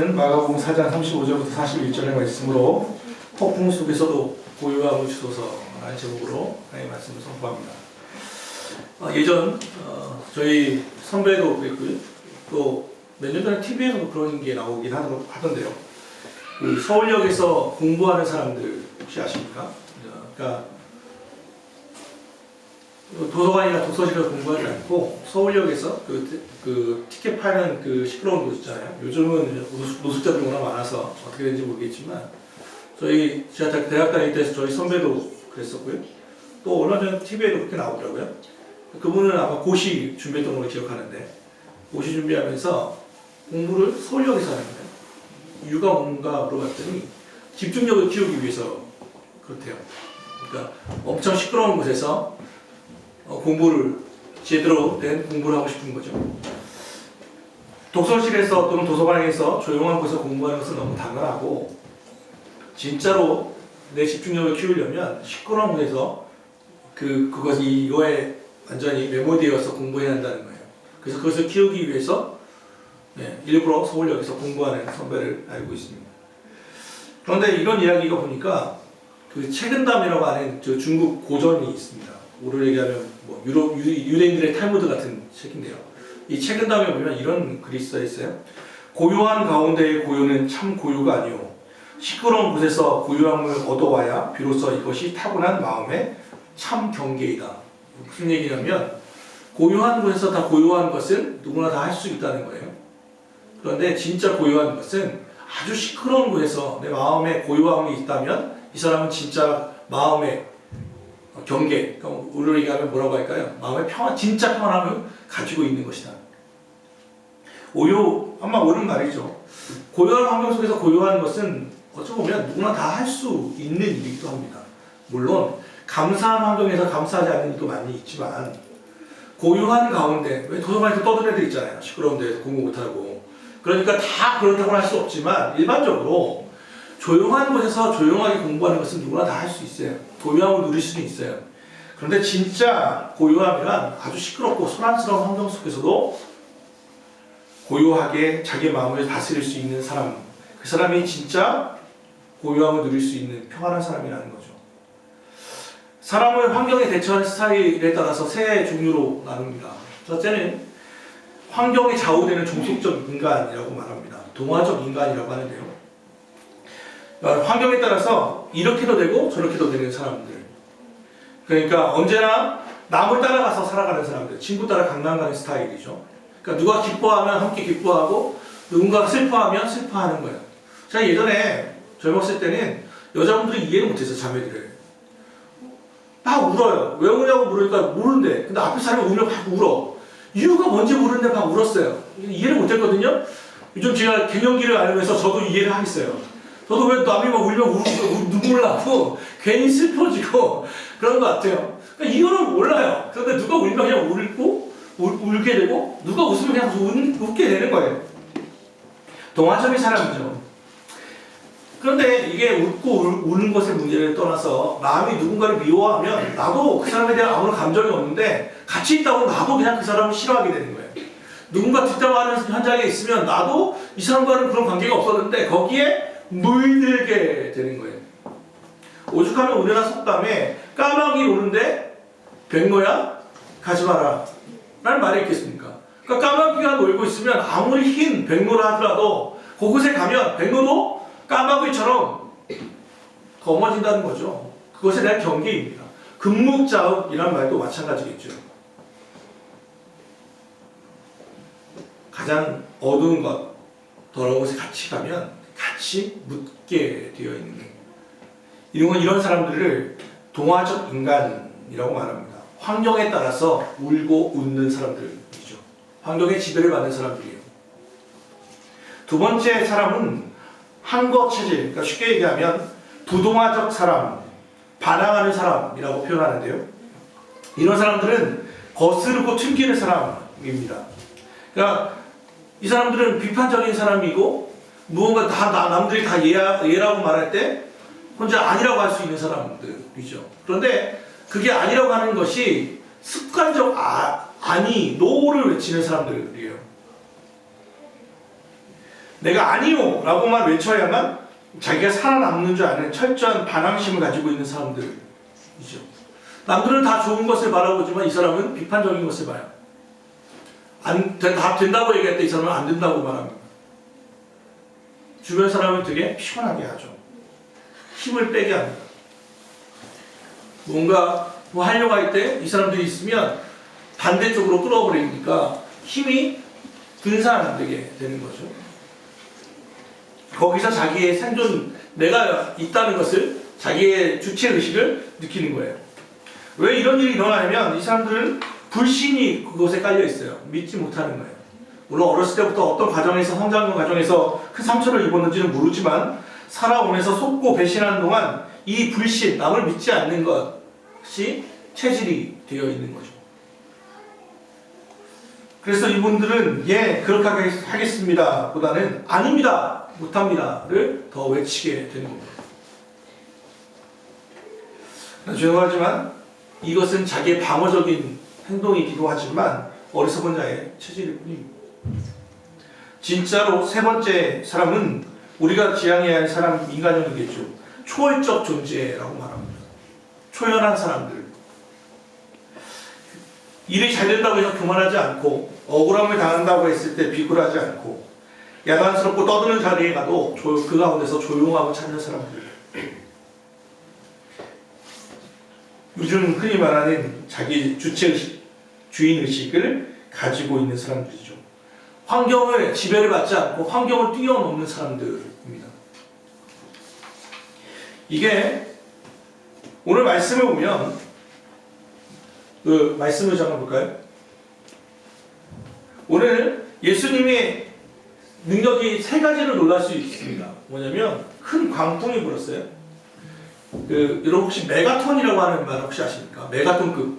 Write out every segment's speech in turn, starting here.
마가복음 4장 35절부터 41절의 말씀으로 폭풍 속에서도 고요함을 주소서라는 제목으로 하나님의 말씀을 선포합니다. 예전 저희 선배도 그랬고요. 또 몇 년 전에 TV에서도 그런 게 나오긴 하던데요. 그 서울역에서 공부하는 사람들 혹시 아십니까? 그러니까 도서관이나 도서실에서 공부하지 않고 서울역에서 그 티켓 파는 그 시끄러운 곳 있잖아요. 요즘은 노숙자들이 워낙 많아서 어떻게 되는지 모르겠지만 제가 대학 다닐 때 저희 선배도 그랬었고요. 또 얼마 전 TV에도 그렇게 나오더라고요. 그분은 아마 고시 준비했던 걸로 기억하는데 고시 준비하면서 공부를 서울역에서 하는 거예요. 이유가 뭔가 물어봤더니 집중력을 키우기 위해서 그렇대요. 그러니까 엄청 시끄러운 곳에서 공부를 제대로 된 공부를 하고 싶은 거죠. 독서실에서 또는 도서관에서 조용한 곳에서 공부하는 것은 너무 당연하고 진짜로 내 집중력을 키우려면 시끄러운 곳에서 이거에 완전히 메모되어서 공부해야 한다는 거예요. 그래서 그것을 키우기 위해서 일부러 서울역에서 공부하는 선배를 알고 있습니다. 그런데 이런 이야기가 보니까 그 책은담이라고 하는 저 중국 고전이 있습니다. 오를 얘기하면 뭐 유대인들의 탈무드 같은 책인데요. 이 책은담에 보면 이런 글이 써 있어요. 고요한 가운데의 고요는 참 고요가 아니오. 시끄러운 곳에서 고요함을 얻어와야 비로소 이것이 타고난 마음의 참 경계이다. 무슨 얘기냐면 고요한 곳에서 다 고요한 것은 누구나 다 할 수 있다는 거예요. 그런데 진짜 고요한 것은 아주 시끄러운 곳에서 내 마음에 고요함이 있다면 이 사람은 진짜 마음의 경계, 우리로 얘기하면 뭐라고 할까요? 마음의 진짜 평안함을 가지고 있는 것이다. 아마 옳은 말이죠. 고요한 환경 속에서 고요한 것은 어찌 보면 누구나 다 할 수 있는 일이기도 합니다. 물론 감사한 환경에서 감사하지 않는 일도 많이 있지만 고요한 가운데, 왜 도서관에서 떠드는 애들 있잖아요. 시끄러운 데서 공부 못하고. 그러니까 다 그렇다고 할 수 없지만 일반적으로 조용한 곳에서 조용하게 공부하는 것은 누구나 다 할 수 있어요. 고요함을 누릴 수는 있어요. 그런데 진짜 고요함이란 아주 시끄럽고 소란스러운 환경 속에서도 고요하게 자기 마음을 다스릴 수 있는 사람, 그 사람이 진짜 고요함을 누릴 수 있는 평안한 사람이라는 거죠. 사람을 환경에 대처하는 스타일에 따라서 세 종류로 나눕니다. 첫째는 환경에 좌우되는 종속적 인간이라고 말합니다. 동화적 인간이라고 하는데요. 환경에 따라서 이렇게도 되고 저렇게도 되는 사람들. 그러니까 언제나 남을 따라가서 살아가는 사람들. 친구 따라 강남 가는 스타일이죠. 그러니까 누가 기뻐하면 함께 기뻐하고 누군가가 슬퍼하면 슬퍼하는 거예요. 제가 예전에 젊었을 때는 여자분들이 이해를 못해서 자매들을 막 울어요. 왜 우냐고 물으니까 모르는데 근데 앞에 사람이 울면 막 울어. 이유가 뭔지 모르는데 막 울었어요. 이해를 못했거든요. 요즘 제가 갱년기를 알면서 저도 이해를 하겠어요. 저도 왜 남이 막 울면 눈물 나고 괜히 슬퍼지고 그런 것 같아요. 그러니까 이유는 몰라요. 그런데 누가 울면 그냥 울게 되고 누가 웃으면 그냥 웃게 되는 거예요. 동화적인 사람이죠. 그런데 이게 웃고 우는 것의 문제를 떠나서 마음이 누군가를 미워하면 나도 그 사람에 대한 아무런 감정이 없는데 같이 있다 보면 나도 그냥 그 사람을 싫어하게 되는 거예요. 누군가 뒷담화하는 현장에 있으면 나도 이 사람과는 그런 관계가 없었는데 거기에 물들게 되는 거예요. 오죽하면 우리나라 속담에 까마귀 오는데 백로야 가지 마라 라는 말이 있겠습니까? 그러니까 까마귀가 놀고 있으면 아무리 흰 백로라 하더라도 그곳에 가면 백로도 까마귀처럼 검어진다는 거죠. 그것에 대한 경계입니다. 금묵자읍이라는 말도 마찬가지겠죠. 가장 어두운 것, 더러운 곳에 같이 가면 같이 묻게 되어 있는 이런 사람들을 동화적 인간이라고 말합니다. 환경에 따라서 울고 웃는 사람들이죠. 환경에 지배를 받는 사람들이에요. 두 번째 사람은 한거 체질, 그러니까 쉽게 얘기하면 부동화적 사람, 반항하는 사람이라고 표현하는데요. 이런 사람들은 거스르고 튕기는 사람입니다. 그러니까 이 사람들은 비판적인 사람이고 무언가 남들이 다 얘라고 말할 때 혼자 아니라고 할 수 있는 사람들이죠. 그런데 그게 아니라고 하는 것이 습관적 노를 외치는 사람들이에요. 내가 아니요 라고만 외쳐야만 자기가 살아남는 줄 아는 철저한 반항심을 가지고 있는 사람들이죠. 남들은 다 좋은 것을 바라보지만 이 사람은 비판적인 것을 봐요. 다 된다고 얘기할 때 이 사람은 안 된다고 말합니다. 주변 사람을 되게 피곤하게 하죠. 힘을 빼게 합니다. 뭔가 뭐 하려고 할 때 이 사람들이 있으면 반대쪽으로 끌어버리니까 힘이 분산 안 되게 되는 거죠. 거기서 자기의 생존, 내가 있다는 것을, 자기의 주체의식을 느끼는 거예요. 왜 이런 일이 일어나냐면 이 사람들은 불신이 그것에 깔려 있어요. 믿지 못하는 거예요. 물론 어렸을 때부터 어떤 과정에서, 성장 과정에서 큰 상처를 입었는지는 모르지만 살아오면서 속고 배신하는 동안 이 불신, 남을 믿지 않는 것이 체질이 되어 있는 거죠. 그래서 이분들은 예, 그렇게 하겠습니다 보다는 아닙니다, 못합니다를 더 외치게 되는 겁니다. 죄송하지만 이것은 자기의 방어적인 행동이기도 하지만 어리석은 자의 체질일 뿐입니다. 진짜로 세 번째 사람은 우리가 지향해야 할 사람, 인간형이겠죠. 초월적 존재라고 말합니다. 초연한 사람들. 일이 잘 된다고 해서 교만하지 않고, 억울함을 당한다고 했을 때 비굴하지 않고, 야단스럽고 떠드는 자리에 가도 그 가운데서 조용하고 찾는 사람들. 요즘 흔히 말하는 자기 주체의식, 주인의식을 가지고 있는 사람들이죠. 환경을 지배를 받지 않고 환경을 뛰어넘는 사람들입니다. 이게 오늘 말씀을 보면 그 말씀을 잠깐 볼까요? 오늘 예수님의 능력이 세 가지로 놀랄 수 있습니다. 뭐냐면 큰 광풍이 불었어요. 여러분 혹시 메가톤이라고 하는 말 혹시 아십니까? 메가톤급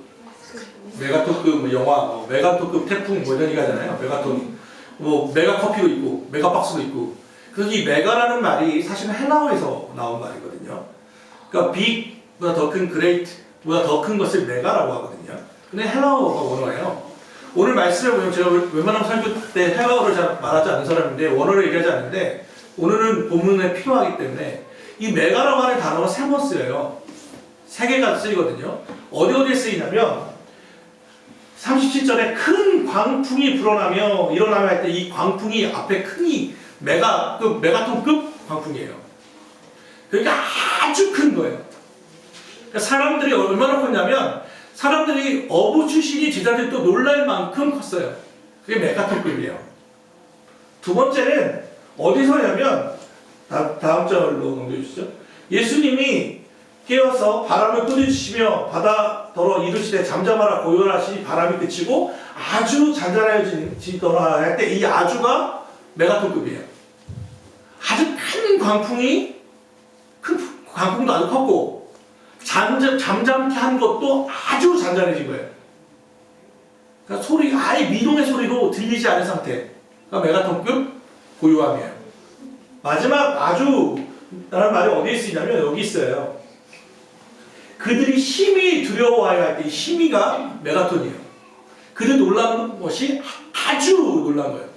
뭐 영화, 메가톤급 태풍 뭐 이런 얘기 하잖아요. 메가톤. 뭐 메가커피도 있고 메가박스도 있고. 그래서 이 메가라는 말이 사실은 헬라어에서 나온 말이거든요. 그러니까 빅보다 더 큰 그레이트보다 더 큰 것을 메가라고 하거든요. 근데 헬라어가 원어예요. 오늘 말씀을 보면 제가 웬만하면 설교 때 헬라어를 잘 말하지 않는 사람인데 원어를 얘기하지 않는데 오늘은 본문에 필요하기 때문에 이 메가라고 하는 단어가 세 번 쓰여요. 세 개가 쓰이거든요. 어디에 쓰이냐면 37절에 큰 광풍이 일어나며 할 때 이 광풍이 앞에 크니 메가톤급 광풍이에요. 그러니까 아주 큰 거예요. 그러니까 사람들이 얼마나 컸냐면 사람들이 어부 출신이 제자들도 놀랄 만큼 컸어요. 그게 메가톤급이에요. 두 번째는 어디서냐면 다음 절로 넘겨주시죠. 예수님이 깨어서 바람을 꾸짖으시며 바다더러 이르시되 잠잠하라 고요하시니 바람이 그치고 아주 잔잔해지더라 할 때 이 아주가 메가톤급이에요. 아주 큰 광풍도 아주 컸고 잠잠케 한 것도 아주 잔잔해진 거예요. 그러니까 소리 아예 미동의 소리도 들리지 않은 상태. 그러니까 메가톤급 고요함이에요. 마지막 아주라는 말이 어디에 쓰이냐면 여기 있어요. 그들이 심히 두려워하여 할 때 이 심히가 메가톤이에요. 그들 놀란 것이 아주 놀란 거예요.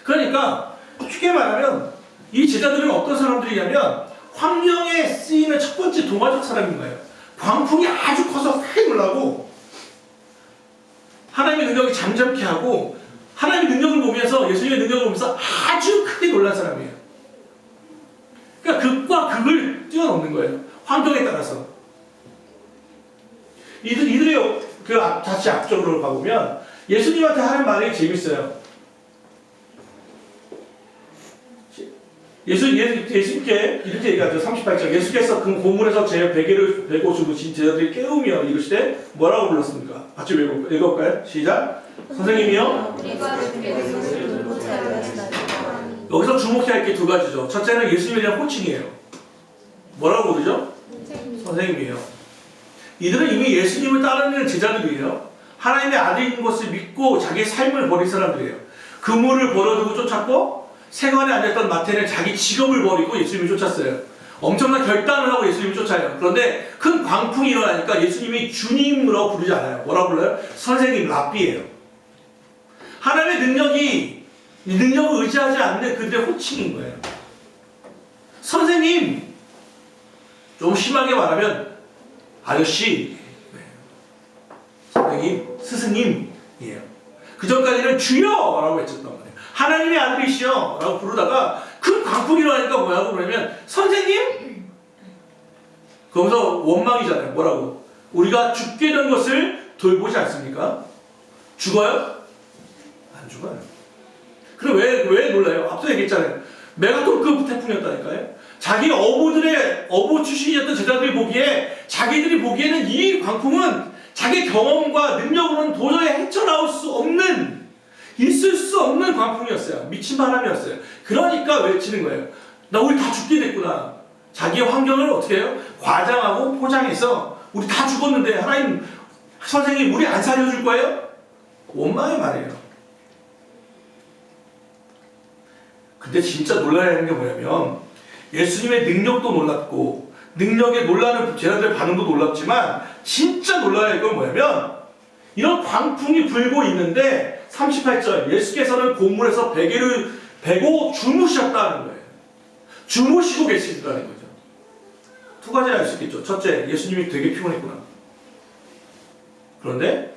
그러니까 쉽게 말하면 이 제자들은 어떤 사람들이냐면 환경에 쓰이는 첫 번째 동화적 사람인 거예요. 광풍이 아주 커서 크게 놀라고 하나님의 능력이 잠잠케 하고 하나님의 능력을 보면서 예수님의 능력을 보면서 아주 크게 놀란 사람이에요. 그러니까 극과 극을 뛰어넘는 거예요. 환경에 따라서. 이들의 다시 앞쪽으로 가보면 예수님한테 하는 말이 재밌어요. 예수님께 이렇게 얘기하죠. 38절. 예수께서 그 고문에서 제 베개를 베고 주무신 제자들이 깨우며 이르시되 뭐라고 불렀습니까? 같이 읽어볼까요? 시작. 선생님이요. 여기서 주목해야 할 게 두 가지죠. 첫째는 예수님에 대한 호칭이에요. 뭐라고 부르죠? 선생님이에요. 이들은 이미 예수님을 따르는 제자들이에요. 하나님의 아들인 것을 믿고 자기의 삶을 버린 사람들이에요. 그물을 버려두고 쫓았고 세관에 앉았던 마태는 자기 직업을 버리고 예수님을 쫓았어요. 엄청난 결단을 하고 예수님을 쫓아요. 그런데 큰 광풍이 일어나니까 예수님이 주님으로 부르지 않아요. 뭐라고 불러요? 선생님, 랍비예요. 하나님의 능력이 이 능력을 의지하지 않는 그들의 호칭인 거예요. 선생님, 좀 심하게 말하면 아저씨, 선생님, 스승님이에요. 그 전까지는 주여라고 외쳤단 말이에요. 하나님의 아들이시여 라고 부르다가 큰 광풍이 일어나니까 뭐라고 그러면 선생님? 거기서 원망이잖아요. 뭐라고? 우리가 죽게 된 것을 돌보지 않습니까? 죽어요? 안 죽어요. 그럼 왜 놀라요? 앞서 얘기했잖아요. 메가톤급 태풍이었다니까요. 자기 어부 출신이었던 제자들이 보기에, 자기들이 보기에는 이 광풍은 자기 경험과 능력으로는 도저히 헤쳐나올 수 없는, 있을 수 없는 광풍이었어요. 미친 바람이었어요. 그러니까 외치는 거예요. 나 우리 다 죽게 됐구나. 자기의 환경을 어떻게 해요? 과장하고 포장해서 우리 다 죽었는데 하나님, 선생님 우리 안 살려줄 거예요? 원망의 말이에요. 근데 진짜 놀라야 하는 게 뭐냐면 예수님의 능력도 놀랍고 능력에 놀라는 제자들의 반응도 놀랍지만 진짜 놀라야 할 건 뭐냐면 이런 광풍이 불고 있는데 38절 예수께서는 고문에서 베개를 베고 주무셨다는 거예요. 주무시고 계시다는 거죠. 두 가지 알 수 있겠죠. 첫째, 예수님이 되게 피곤했구나. 그런데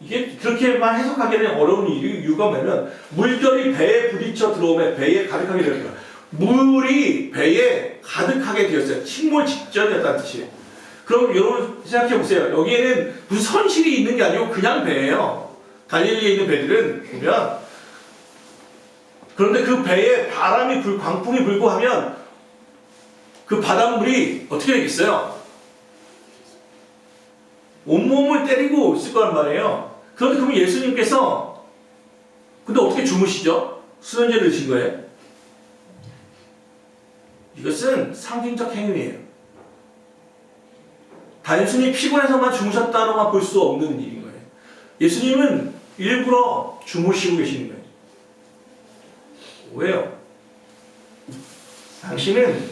이게 그렇게만 해석하기는 어려운 이유가 뭐냐면 물결이 배에 부딪혀 들어오면 배에 가득하게 되었다. 물이 배에 가득하게 되었어요. 침몰 직전이었다는 뜻이에요. 그럼 여러분 생각해 보세요. 여기에는 무슨 선실이 있는 게 아니고 그냥 배예요. 갈릴리에 있는 배들은 보면. 그런데 그 배에 광풍이 불고 하면 그 바닷물이 어떻게 되겠어요? 온몸을 때리고 있을 거란 말이에요. 그런데 그러면 예수님께서 근데 어떻게 주무시죠? 수면제를 드신 거예요? 이것은 상징적 행위예요. 단순히 피곤해서만 주무셨다로만 볼 수 없는 일인 거예요. 예수님은 일부러 주무시고 계시는 거예요. 왜요? 당신은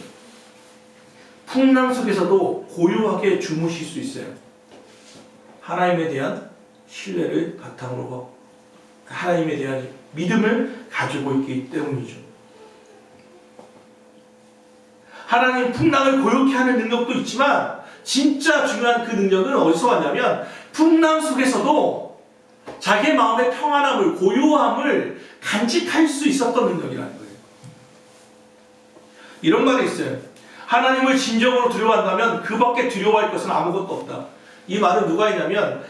풍랑 속에서도 고요하게 주무실 수 있어요. 하나님에 대한 신뢰를 바탕으로 하나님에 대한 믿음을 가지고 있기 때문이죠. 하나님 풍랑을 고요케 하는 능력도 있지만 진짜 중요한 그 능력은 어디서 왔냐면 풍랑 속에서도 자기 마음의 평안함을, 고요함을 간직할 수 있었던 능력이라는 거예요. 이런 말이 있어요. 하나님을 진정으로 두려워한다면 그 밖에 두려워할 것은 아무것도 없다. 이 말은 누가 했냐면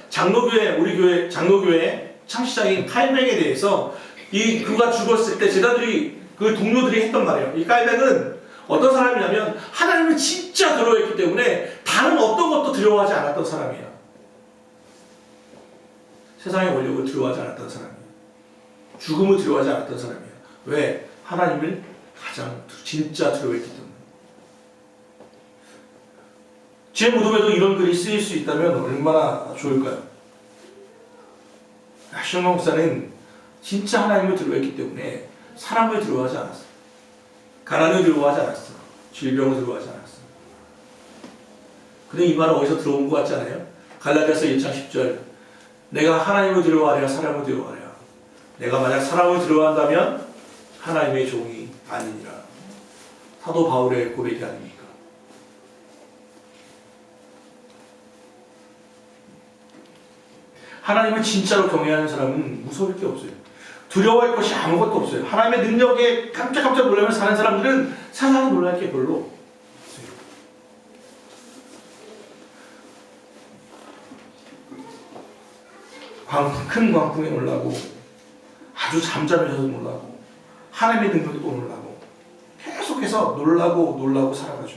우리 교회 장로교회 창시자인 칼뱅에 대해서 그가 죽었을 때 제자들이 그 동료들이 했던 말이에요. 이 칼뱅은 어떤 사람이냐면 하나님을 진짜 두려워했기 때문에 다른 어떤 것도 두려워하지 않았던 사람이에요. 세상의 권력을 두려워하지 않았던 사람이에요. 죽음을 두려워하지 않았던 사람이에요. 왜? 하나님을 가장 진짜 두려워했기 때문에. 제 무덤에도 이런 글이 쓰일 수 있다면 얼마나 좋을까요? 신영 목사는 진짜 하나님을 두려워했기 때문에 사람을 두려워하지 않았어요. 가난을 두려워하지 않았어. 질병을 두려워하지 않았어. 근데 이 말은 어디서 들어온 것 같지 않아요? 갈라디아서 1장 10절 내가 하나님을 두려워하랴 사람을 두려워하랴. 내가 만약 사람을 두려워한다면 하나님의 종이 아니니라. 사도 바울의 고백이 아닙니까? 하나님을 진짜로 경외하는 사람은 무서울 게 없어요. 두려워할 것이 아무것도 없어요. 하나님의 능력에 깜짝깜짝 놀라면서 사는 사람들은 세상에 놀랄 게 별로 없어요. 큰 광풍에 놀라고 아주 잠잠해져서 놀라고 하나님의 능력에 또 놀라고 계속해서 놀라고 살아가죠.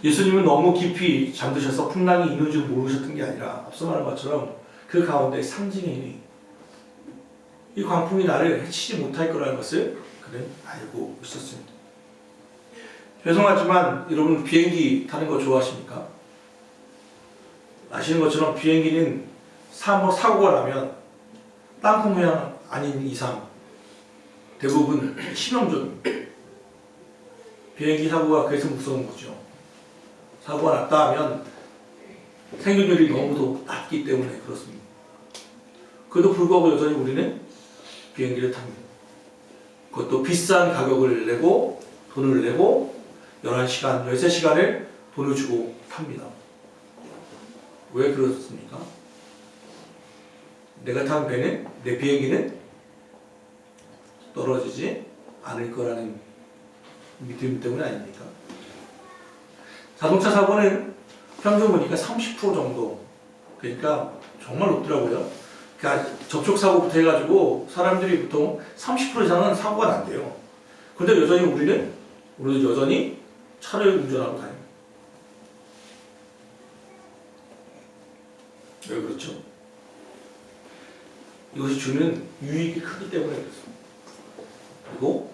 예수님은 너무 깊이 잠드셔서 풍랑이 있는 줄 모르셨던 게 아니라 앞서 말한 것처럼 그 가운데 상징의 힘이 이 광풍이 나를 해치지 못할 거라는 것을 그는 알고 있었습니다. 죄송하지만 여러분 비행기 타는 거 좋아하십니까? 아시는 것처럼 비행기는 사고가 나면 땅콩 모양 아닌 이상 대부분 치명적 비행기 사고가 그래서 무서운 거죠. 사고가 났다 하면 생존율이 너무도 낮기 때문에 그렇습니다. 그래도 불구하고 여전히 우리는 비행기를 탑니다. 그것도 비싼 가격을 내고 돈을 내고 11시간, 13시간을 돈을 주고 탑니다. 왜 그렇습니까? 내가 탄 배는, 내 비행기는 떨어지지 않을 거라는 믿음 때문에 아닙니까? 자동차 사고는 평균 보니까 30% 정도, 그러니까 정말 높더라고요. 그러니까 접촉사고부터 해가지고 사람들이 보통 30% 이상은 사고가 난대요. 그런데 여전히 우리도 여전히 차를 운전하고 다닙니다. 왜 그렇죠? 이것이 주는 유익이 크기 때문에 그렇습니다. 그리고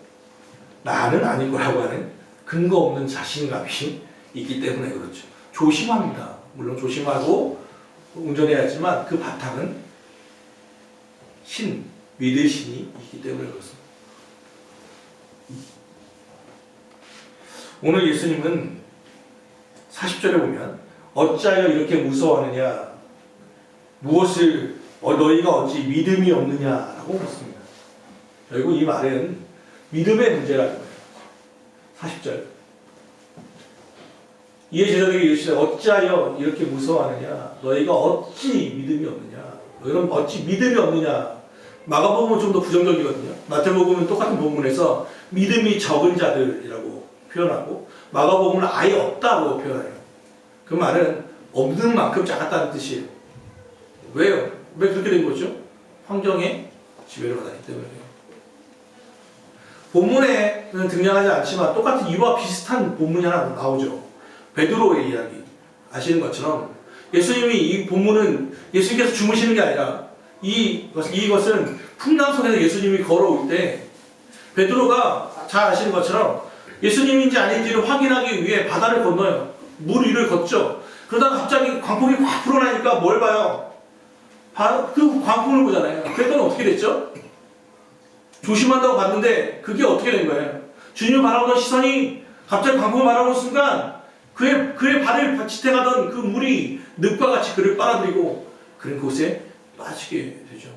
나는 아닌 거라고 하는 근거 없는 자신감이 있기 때문에 그렇죠. 조심합니다. 물론 조심하고 운전해야 하지만 그 바탕은 믿을 신이 있기 때문에 그렇습니다. 오늘 예수님은 40절에 보면 어찌하여 이렇게 무서워하느냐, 무엇을 너희가 어찌 믿음이 없느냐라고 묻습니다. 결국 이 말은 믿음의 문제라는 거예요. 40절. 이에 제자들이 이르시되 어찌하여 이렇게 무서워하느냐, 너희가 어찌 믿음이 없느냐. 너희는 어찌 믿음이 없느냐. 마가복음은 좀 더 부정적이거든요. 마태복음은 똑같은 본문에서 믿음이 적은 자들이라고 표현하고 마가복음은 아예 없다고 표현해요. 그 말은 없는 만큼 작았다는 뜻이에요. 왜요? 왜 그렇게 된 거죠? 환경에 지배를 받았기 때문이에요. 본문에는 등장하지 않지만 똑같은 이와 비슷한 본문이 하나 나오죠. 베드로의 이야기. 아시는 것처럼 예수님이 이 본문은 예수님께서 주무시는 게 아니라 이것은 풍랑 속에서 예수님이 걸어올 때 베드로가 잘 아시는 것처럼 예수님인지 아닌지를 확인하기 위해 바다를 건너요. 물 위를 걷죠. 그러다가 갑자기 광풍이 확 불어나니까 뭘 봐요? 그 광풍을 보잖아요. 그랬더니 어떻게 됐죠? 조심한다고 봤는데 그게 어떻게 된 거예요? 주님을 바라보던 시선이 갑자기 광풍을 바라보는 순간 그의 발을 지탱하던 그 물이 늪과 같이 그를 빨아들이고 그런 곳에 빠지게 되죠.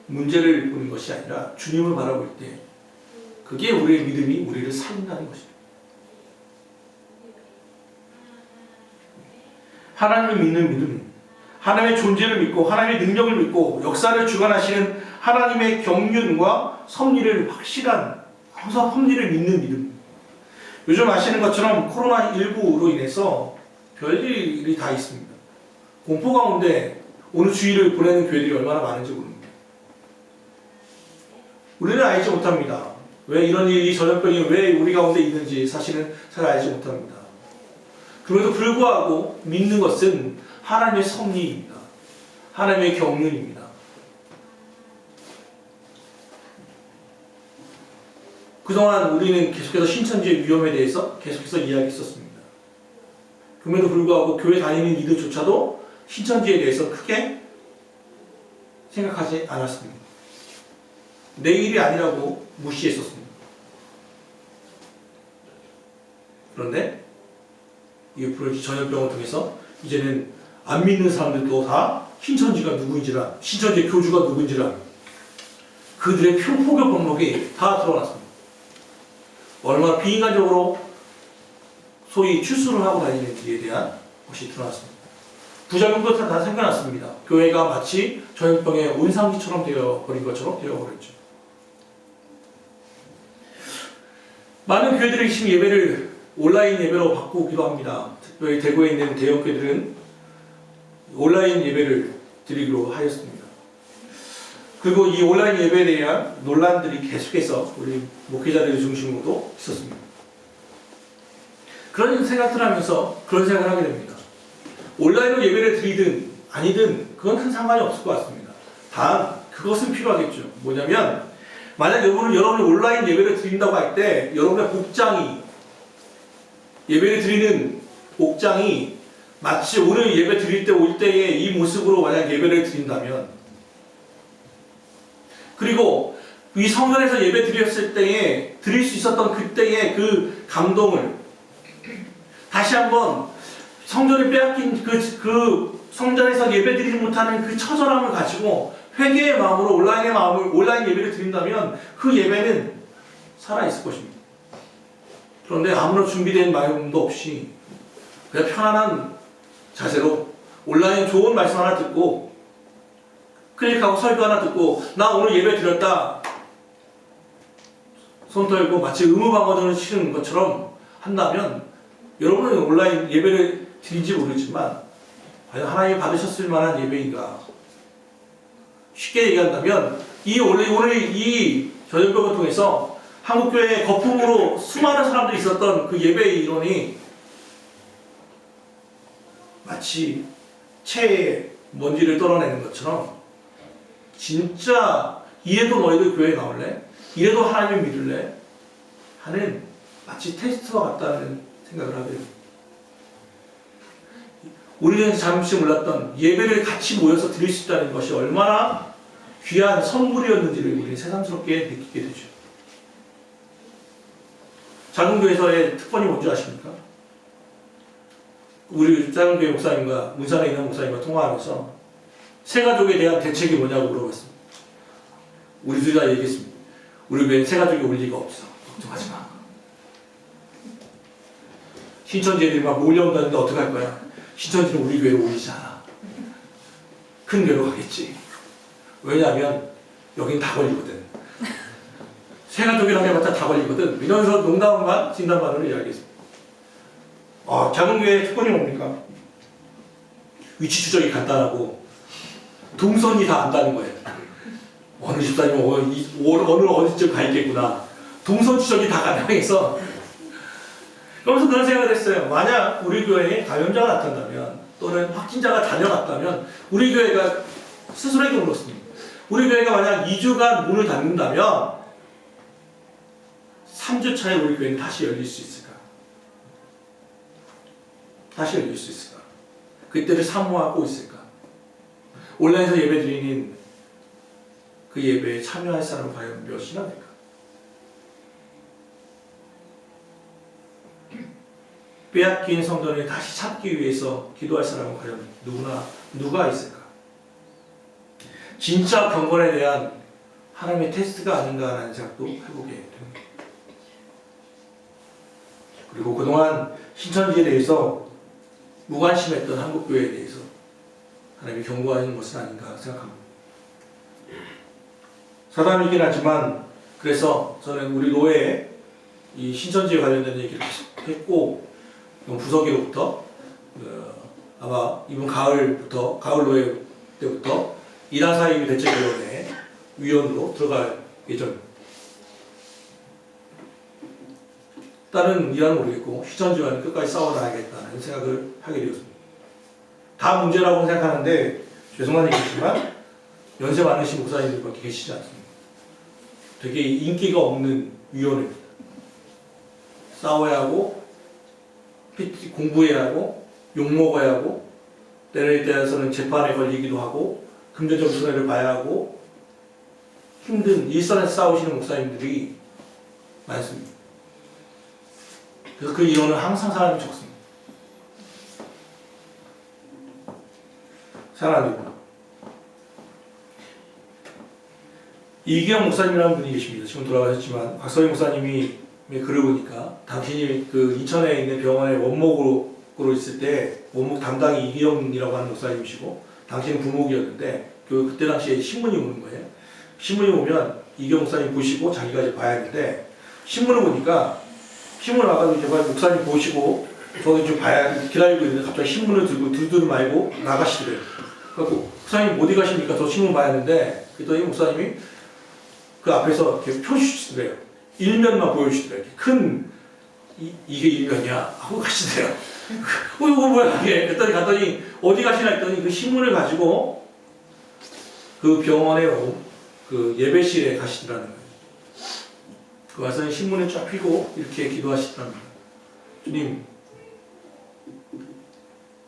문제를 보는 것이 아니라 주님을 바라볼 때 그게 우리의 믿음이 우리를 살린다는 것입니다. 하나님을 믿는 믿음, 하나님의 존재를 믿고 하나님의 능력을 믿고 역사를 주관하시는 하나님의 경륜과 섭리를 항상 섭리를 믿는 믿음. 요즘 아시는 것처럼 코로나19로 인해서 별일이 다 있습니다. 공포 가운데 오늘 주일을 보내는 교회들이 얼마나 많은지 모릅니다. 우리는 알지 못합니다. 왜 이런 일이, 전염병이 왜 우리 가운데 있는지 사실은 잘 알지 못합니다. 그럼에도 불구하고 믿는 것은 하나님의 섭리입니다. 하나님의 경륜입니다. 그동안 우리는 계속해서 신천지의 위험에 대해서 계속해서 이야기했었습니다. 그럼에도 불구하고 교회 다니는 이들조차도 신천지에 대해서 크게 생각하지 않았습니다. 내 일이 아니라고 무시했었습니다. 그런데 이 전염병을 통해서 이제는 안 믿는 사람들도 다 신천지가 누구인지라, 신천지의 교주가 누구인지라 그들의 포교 목록이 다 드러났습니다. 얼마나 비인간적으로 소위 출수를 하고 다니는지에 대한 것이 드러났습니다. 부작용도 다 생겨났습니다. 교회가 마치 전염병의 온상기처럼 되어버린 것처럼 되어버렸죠. 많은 교회들이 지금 예배를 온라인 예배로 바꾸기도 합니다. 특별히 대구에 있는 대형 교회들은 온라인 예배를 드리기로 하였습니다. 그리고 이 온라인 예배에 대한 논란들이 계속해서 우리 목회자들 중심으로도 있었습니다. 그런 생각을 하면서 그런 생각을 하게 됩니다. 온라인으로 예배를 드리든 아니든 그건 큰 상관이 없을 것 같습니다. 단 그것은 필요하겠죠. 뭐냐면 만약 여러분이 온라인 예배를 드린다고 할 때 여러분의 예배를 드리는 복장이 마치 오늘 예배 드릴 때 올 때에 이 모습으로 만약 예배를 드린다면, 그리고 이 성전에서 예배 드렸을 때에 드릴 수 있었던 그때의 그 감동을 다시 한번 성전을 빼앗긴 그 성전에서 예배드리지 못하는 그 처절함을 가지고 회개의 마음으로 온라인 예배를 드린다면 그 예배는 살아있을 것입니다. 그런데 아무런 준비된 마음도 없이 그냥 편안한 자세로 온라인 좋은 말씀 하나 듣고 클릭하고 설교 하나 듣고 나 오늘 예배 드렸다 손 떨고 마치 의무방어전을 치르는 것처럼 한다면 여러분은 온라인 예배를 드린지 모르지만 과연 하나님이 받으셨을 만한 예배인가? 쉽게 얘기한다면 오늘 이 저녁벽을 통해서 한국교회의 거품으로 수많은 사람들이 있었던 그 예배의 이론이 마치 체에 먼지를 떨어내는 것처럼 진짜 이래도 너희들 교회에 나올래? 이래도 하나님을 믿을래? 하는 마치 테스트와 같다는 생각을 하게 됩니다. 우리는 잠시 몰랐던 예배를 같이 모여서 드릴 수 있다는 것이 얼마나 귀한 선물이었는지를 우리는 새삼스럽게 느끼게 되죠. 작은 교회에서의 특권이 뭔지 아십니까? 우리 작은 교회 목사님과 문산에 있는 목사님과 통화하면서 새가족에 대한 대책이 뭐냐고 물어봤습니다. 우리 둘 다 얘기했습니다. 우리 교회는 새가족이 올 리가 없어. 걱정하지 마. 신천지들이 막 몰려온다는데 어떡할 거야? 신천지는 우리 교회로 오지 않아. 큰 교회로 가겠지. 왜냐하면 여긴 다 걸리거든. 새가족이라고 해봤자 다 걸리거든. 이러면서 농담만 진담만으로 이야기했습니다. 작은 교회의 특권이 뭡니까? 위치 추적이 간단하고 동선이 다 안다는 거예요. 어느 집사님은 오늘 어디쯤 가 있겠구나. 동선 추적이 다 가능해서 그러면서 그런 생각을 했어요. 만약 우리 교회에 감염자가 나타난다면 또는 확진자가 다녀갔다면 우리 교회가 스스로에게 물었습니다. 우리 교회가 만약 2주간 문을 닫는다면 3주 차에 우리 교회는 다시 열릴 수 있을까? 다시 열릴 수 있을까? 그때를 사모하고 있을까? 온라인에서 예배드리는 그 예배에 참여할 사람은 과연 몇이나 될까? 빼앗긴 성전을 다시 찾기 위해서 기도할 사람은 과연 누가 있을까? 진짜 경건에 대한 하나님의 테스트가 아닌가라는 생각도 해보게 됩니다. 그리고 그동안 신천지에 대해서 무관심했던 한국교회에 대해서 하나님이 경고하는 것은 아닌가 생각합니다. 사담이긴 하지만 그래서 저는 우리 노예에 이 신천지에 관련된 얘기를 했고 부서기로부터 아마 이번 가을 노예 때부터 이라사이비 대책위원회 위원으로 들어갈 예정입니다. 다른 일화는 모르겠고 신천지와는 끝까지 싸워나가겠다는 생각을 하게 되었습니다. 다 문제라고 생각하는데 죄송한 얘기지만 연세 많으신 목사님들밖에 계시지 않습니다. 되게 인기가 없는 위원회입니다. 싸워야 하고 공부해야 하고 욕먹어야 하고 때에 따라서는 재판에 걸리기도 하고 금전적 손해를 봐야 하고 힘든 일선에서 싸우시는 목사님들이 많습니다. 그래서 그 이유는 항상 사람이 적습니다. 사랑합니다. 이기영 목사님이라는 분이 계십니다. 지금 돌아가셨지만 박서희 목사님이 글을 보니까 당신이 그 인천에 있는 병원에 원목으로 있을 때 원목 담당이 이기영이라고 하는 목사님이시고 당신은 부목이었는데 그때 당시에 신문이 오는 거예요. 신문이 오면 이기영 목사님 보시고 자기가 이제 봐야 하는데 신문을 보니까 신문을 와가지고 제가 목사님 보시고 저도 좀 기다리고 있는데 갑자기 신문을 들고 두드려 말고 나가시더래요. 그래서 목사님 어디 가십니까? 저 신문 봐야 하는데 그랬더니 목사님이 그 앞에서 이렇게 펴주시더래요. 일면만 보여주시더래요. 큰 이게 일면이야 하고 가시더래요. 이거 뭐야 이게? 그랬더니 갔더니 어디 가시나 했더니 그 신문을 가지고 그 병원에 그 예배실에 가시더라는 거예요. 그 와서 신문을 쫙 펴고 이렇게 기도하시더랍니다. 주님,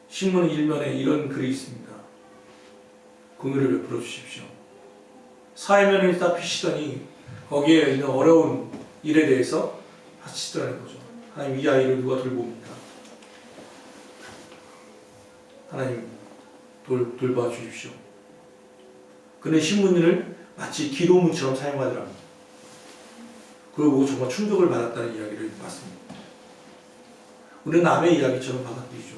신문 일면에 이런 글이 있습니다. 긍휼을 베풀어 주십시오. 사회면을 딱 펴시더니 거기에 있는 어려운 일에 대해서 하시더라는 거죠. 하나님, 이 아이를 누가 돌봅니까? 하나님 돌봐주십시오. 그는 신문을 마치 기도문처럼 사용하더랍니다. 그걸 보고 정말 충격을 받았다는 이야기를 봤습니다. 우리는 남의 이야기처럼 받아들이죠.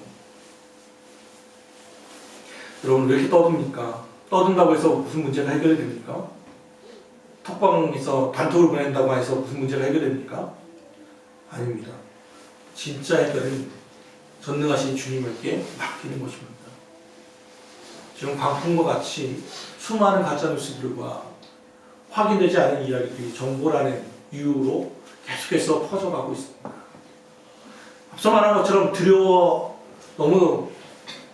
여러분 왜 이렇게 떠듭니까? 떠든다고 해서 무슨 문제가 해결이 됩니까? 톡방에서 단톡을 보낸다고 해서 무슨 문제가 해결됩니까? 아닙니다. 진짜 해결은 전능하신 주님에게 맡기는 것입니다. 지금 광풍과 같이 수많은 가짜뉴스들과 확인되지 않은 이야기들이 정보라는 이유로 계속해서 퍼져가고 있습니다. 앞서 말한 것처럼 두려워 너무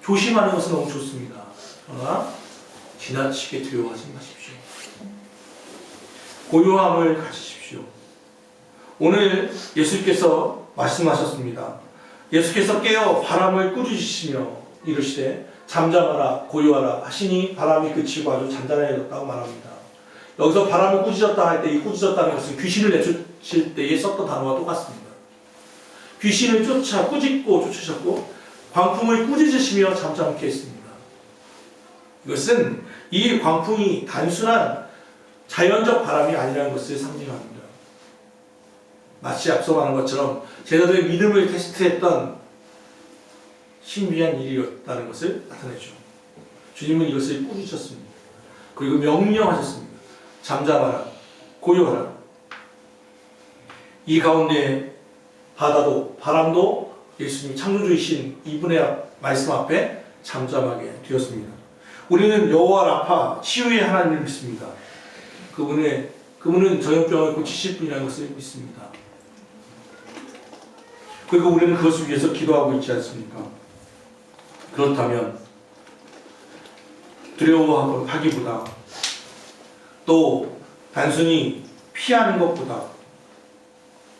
조심하는 것은 너무 좋습니다. 그러나 지나치게 두려워하지 마십시오. 고요함을 가지십시오. 오늘 예수께서 말씀하셨습니다. 예수께서 깨어 바람을 꾸짖으시며 이르시되 잠잠하라 고요하라 하시니 바람이 그치고 아주 잔잔해졌다고 말합니다. 여기서 바람을 꾸짖었다 할 때 이 꾸짖었다는 것은 귀신을 내쫓을 때에 썼던 단어와 똑같습니다. 귀신을 꾸짖고 쫓으셨고 광풍을 꾸짖으시며 잠잠케 했습니다. 이것은 이 광풍이 단순한 자연적 바람이 아니라는 것을 상징합니다. 마치 앞서 말한 것처럼 제자들의 믿음을 테스트했던 신비한 일이었다는 것을 나타내죠. 주님은 이것을 꾸짖으셨습니다. 그리고 명령하셨습니다. 잠잠하라, 고요하라. 이 가운데 바다도 바람도 예수님 창조주이신 이분의 말씀 앞에 잠잠하게 되었습니다. 우리는 여호와 라파 치유의 하나님을 믿습니다. 그분은 전염병을 고치실 분이라는 것을 믿습니다. 그리고 우리는 그것을 위해서 기도하고 있지 않습니까? 그렇다면 두려워하기보다 또 단순히 피하는 것보다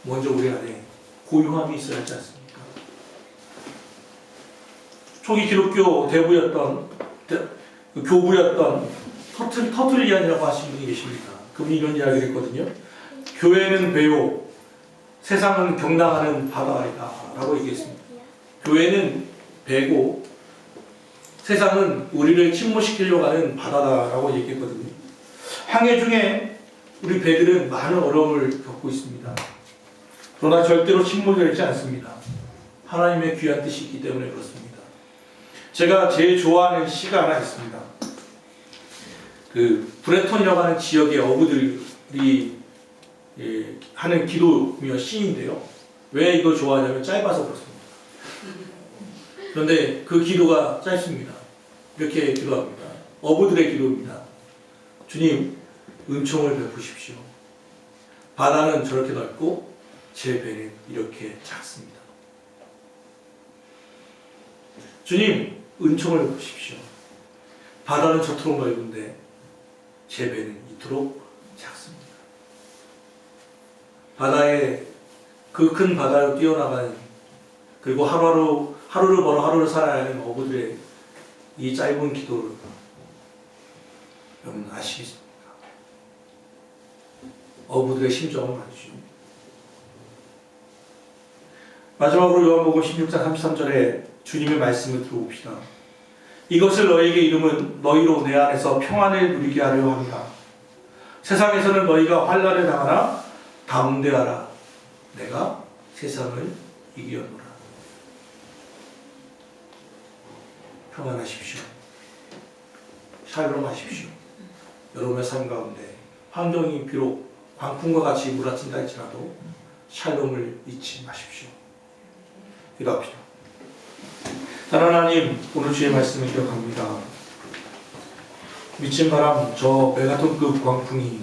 먼저 우리 안에 고요함이 있어야 하지 않습니까? 초기 기독교 교부였던 터툴리안이라고 하신 분이 계십니다. 그분이 이런 이야기를 했거든요. 교회는 배요, 세상은 경당하는 바다이다 라고 얘기했습니다. 교회는 배고 세상은 우리를 침몰시키려고 하는 바다다라고 얘기했거든요. 항해 중에 우리 배들은 많은 어려움을 겪고 있습니다. 그러나 절대로 침몰되지 않습니다. 하나님의 귀한 뜻이 있기 때문에 그렇습니다. 제가 제일 좋아하는 시가 하나 있습니다. 브레톤이라고 하는 지역의 어부들이 하는 기도며 시인데요. 왜 이걸 좋아하냐면 짧아서 그렇습니다. 그런데 그 기도가 짧습니다. 이렇게 기도합니다. 어부들의 기도입니다. 주님, 은총을 베푸십시오. 바다는 저렇게 넓고 제 배는 이렇게 작습니다. 주님, 은총을 베푸십시오. 바다는 저토록 넓은데 제 배는 이토록 작습니다. 그 큰 바다로 뛰어나가는, 그리고 하루를 벌어 하루를 살아야 하는 어부들의 이 짧은 기도를 여러분 아시겠습니까? 어부들의 심정을 봐주시오. 마지막으로 요한복음 16장 33절에 주님의 말씀을 들어봅시다. 이것을 너희에게 이름은 너희로 내 안에서 평안을 누리게 하려 합니다. 세상에서는 너희가 환난을 당하나 담대하라. 내가 세상을 이기었노라. 평안하십시오. 샬롬하십시오. 여러분의 삶 가운데 환경이 비록 광풍과 같이 몰아친다 할지라도 샬롬을 잊지 마십시오. 기도합시다. 하나님, 오늘 주의 말씀을 기억합니다. 미친 바람, 저 메가톤급 광풍이